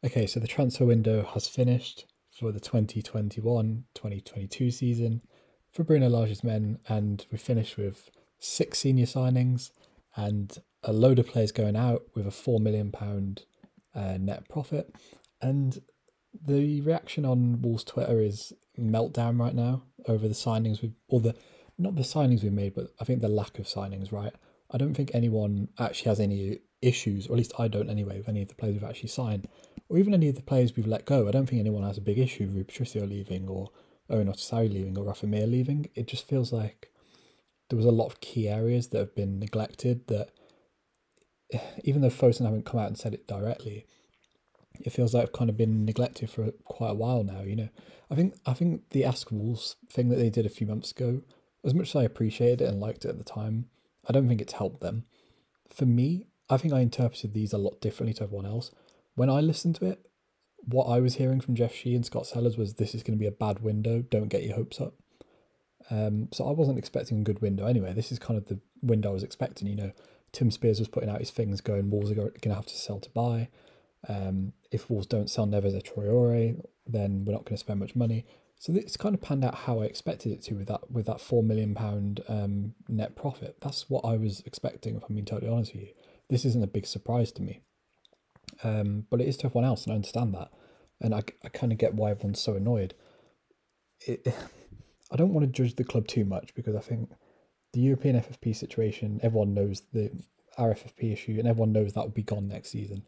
Okay, so the transfer window has finished for the 2021-2022 season for Bruno Lage's men, and we finished with six senior signings and a load of players going out with a £4 million net profit. And the reaction on Wolves Twitter is meltdown right now over the signings or the not the signings we've made, but I think the lack of signings. Right, I don't think anyone actually has any issues, or at least I don't anyway, with any of the players we've actually signed, or even any of the players we've let go. I don't think anyone has a big issue with Patricio leaving or Owen Otasari leaving or Rafa Mir leaving. It just feels like there was a lot of key areas that have been neglected that even though Fosun haven't come out and said it directly, it feels like I've kind of been neglected for quite a while now. I think the Ask Wolves thing that they did a few months ago, as much as I appreciated it and liked it at the time, I don't think it's helped them. For me, I think I interpreted these a lot differently to everyone else. When I listened to it, what I was hearing from Jeff Shee and Scott Sellers was this is going to be a bad window. Don't get your hopes up. So I wasn't expecting a good window anyway. This is kind of the window I was expecting. Tim Spears was putting out his things going, Wolves are going to have to sell to buy. If Wolves don't sell Neves or Traore, then we're not going to spend much money. So it's kind of panned out how I expected it to with that £4 million net profit. That's what I was expecting, if I'm being totally honest with you. This isn't a big surprise to me, but it is to everyone else, and I understand that. And I kind of get why everyone's so annoyed. I don't want to judge the club too much because I think the European FFP situation, everyone knows the RFFP issue, and everyone knows that will be gone next season.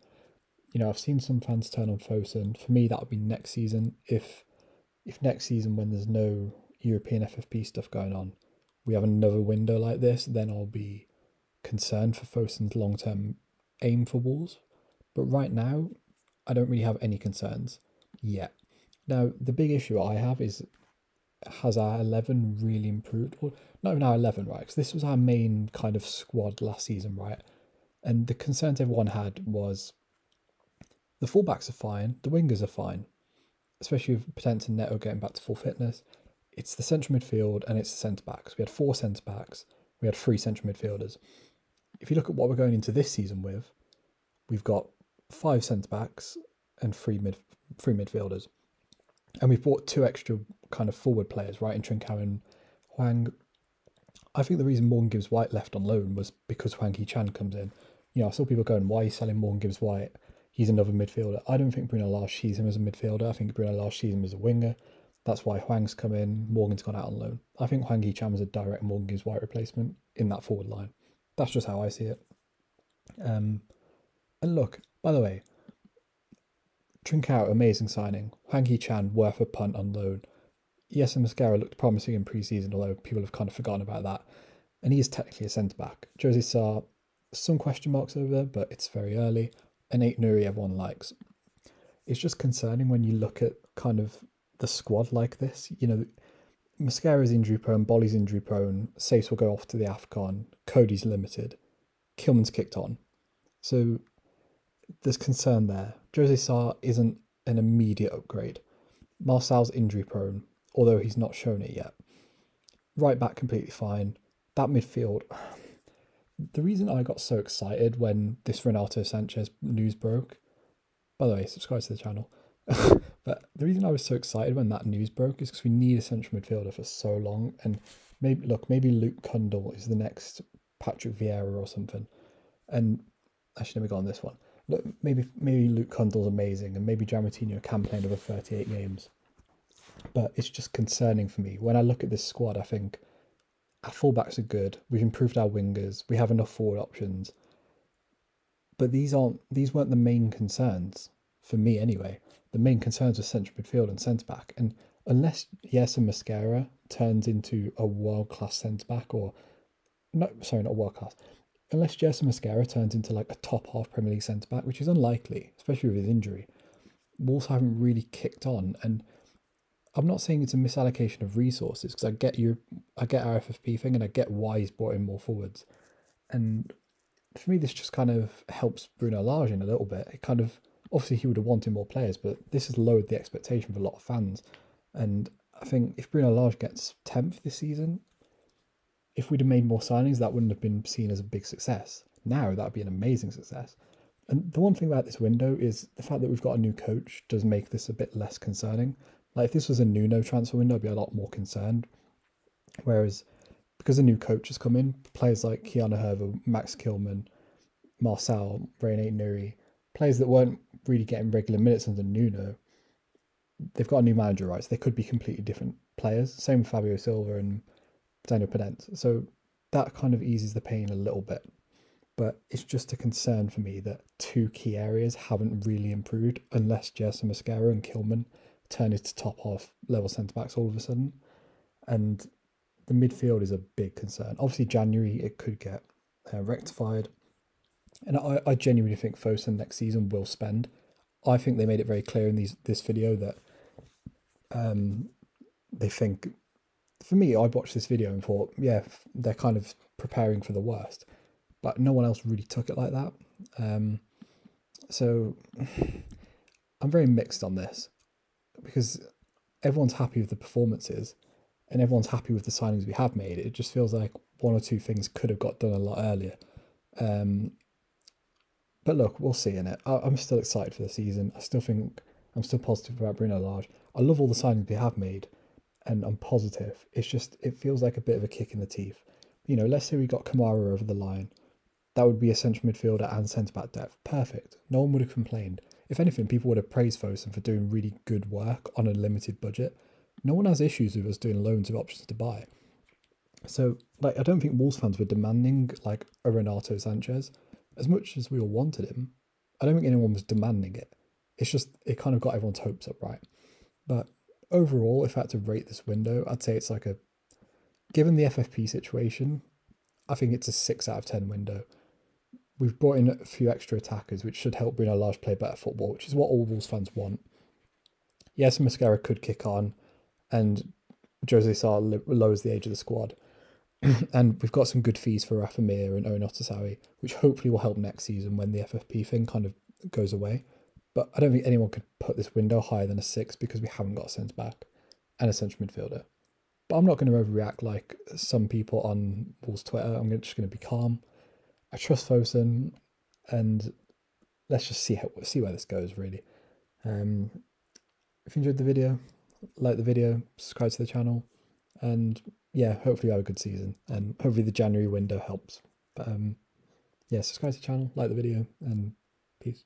I've seen some fans turn on Fosun. For me, that would be next season. If next season, when there's no European FFP stuff going on, we have another window like this, then I'll be concerned for Fosun's long-term aim for Wolves. But right now, I don't really have any concerns yet. Now, the big issue I have is, has our 11 really improved? Or not even our 11, right? Because this was our main kind of squad last season, right? And the concerns everyone had was the fullbacks are fine, the wingers are fine, especially with Potenza and Neto getting back to full fitness. It's the central midfield and it's the centre backs. We had four centre backs, we had three central midfielders. If you look at what we're going into this season with, we've got five centre backs and three midfielders. And we've brought two extra kind of forward players, right, in Trincao and Hwang. I think the reason Morgan Gibbs White left on loan was because Hwang Hee-chan comes in. I saw people going, why are you selling Morgan Gibbs White? He's another midfielder. I don't think Bruno Lage sees him as a midfielder. I think Bruno Lage sees him as a winger. That's why Hwang's come in, Morgan's gone out on loan. I think Hwang Hee-chan was a direct Morgan Gibbs White replacement in that forward line. That's just how I see it. And look, by the way, Trincao, amazing signing. Hwang Hee-chan, worth a punt on loan. Yes, and Mascara looked promising in pre-season, although people have kind of forgotten about that. And he is technically a centre-back. Jose Sarr, some question marks over there, but it's very early. And Aït-Nouri everyone likes. It's just concerning when you look at kind of the squad like this. Mascara's injury prone, Bolly's injury prone, Sace will go off to the AFCON, Cody's limited, Kilman's kicked on. So there's concern there. Jose Sarr isn't an immediate upgrade. Marcel's injury prone, although he's not shown it yet. Right back completely fine. That midfield. The reason I got so excited when this Renato Sanchez news broke, by the way, subscribe to the channel. But the reason I was so excited when that news broke is because we need a central midfielder for so long. And maybe Luke Cundle is the next Patrick Vieira or something. And actually, let me go on this one. Look, maybe Luke Cundle's amazing, and maybe Gianmartino can play another 38 games. But it's just concerning for me. When I look at this squad, I think our fullbacks are good. We've improved our wingers. We have enough forward options. But these weren't the main concerns for me anyway. The main concerns were central midfield and centre back. And unless Yerson Mascara turns into a world class centre back, or not world class. Unless Yerson Mascara turns into like a top half Premier League centre back, which is unlikely, especially with his injury, Wolves haven't really kicked on. And I'm not saying it's a misallocation of resources, because I get our FFP thing and I get why he's brought in more forwards. And for me, this just kind of helps Bruno Lage in a little bit. It kind of, obviously he would have wanted more players, but this has lowered the expectation for a lot of fans. And I think if Bruno Lage gets 10th this season, if we'd have made more signings, that wouldn't have been seen as a big success. Now that would be an amazing success. And the one thing about this window is the fact that we've got a new coach does make this a bit less concerning. Like if this was a Nuno transfer window, I'd be a lot more concerned. Whereas because a new coach has come in, players like Keanu Hervey, Max Kilman, Marcel, René Nuri, players that weren't really getting regular minutes under Nuno, they've got a new manager, right? So they could be completely different players. Same with Fabio Silva and Daniel Pedence. So that kind of eases the pain a little bit. But it's just a concern for me that two key areas haven't really improved unless Gerson Mosquera and Kilman turn into top half level centre backs all of a sudden. And the midfield is a big concern. Obviously, January it could get rectified. And I genuinely think Fosun next season will spend. I think they made it very clear in this video that they think, for me, I watched this video and thought, yeah, they're kind of preparing for the worst. But no one else really took it like that. So I'm very mixed on this because everyone's happy with the performances and everyone's happy with the signings we have made. It just feels like one or two things could have got done a lot earlier. But look, we'll see in it. I'm still excited for the season. I'm still positive about Bruno Lage. I love all the signings we have made and I'm positive. It's just, it feels like a bit of a kick in the teeth. You know, let's say we got Kamara over the line. That would be a central midfielder and centre-back depth. Perfect. No one would have complained. If anything, people would have praised Fosun for doing really good work on a limited budget. No one has issues with us doing loads of options to buy. So, like, I don't think Wolves fans were demanding, like, a Renato Sanchez. As much as we all wanted him, I don't think anyone was demanding it. It's just, it kind of got everyone's hopes up, right? But overall, if I had to rate this window, I'd say it's like a, given the FFP situation, I think it's a 6 out of 10 window. We've brought in a few extra attackers, which should help Bruno Lage play better football, which is what all Wolves fans want. Yes, Mosquera could kick on, and Jose Sá lowers the age of the squad. And we've got some good fees for Rafa Mir and Owen Otasawi, which hopefully will help next season when the FFP thing kind of goes away. But I don't think anyone could put this window higher than a 6 because we haven't got a centre-back and a central midfielder. But I'm not going to overreact like some people on Wolves Twitter. I'm just going to be calm. I trust Fosun, and let's just see where this goes, really. If you enjoyed the video, like the video, subscribe to the channel, and yeah, hopefully we have a good season, and hopefully the January window helps. But yeah, subscribe to the channel, like the video, and peace.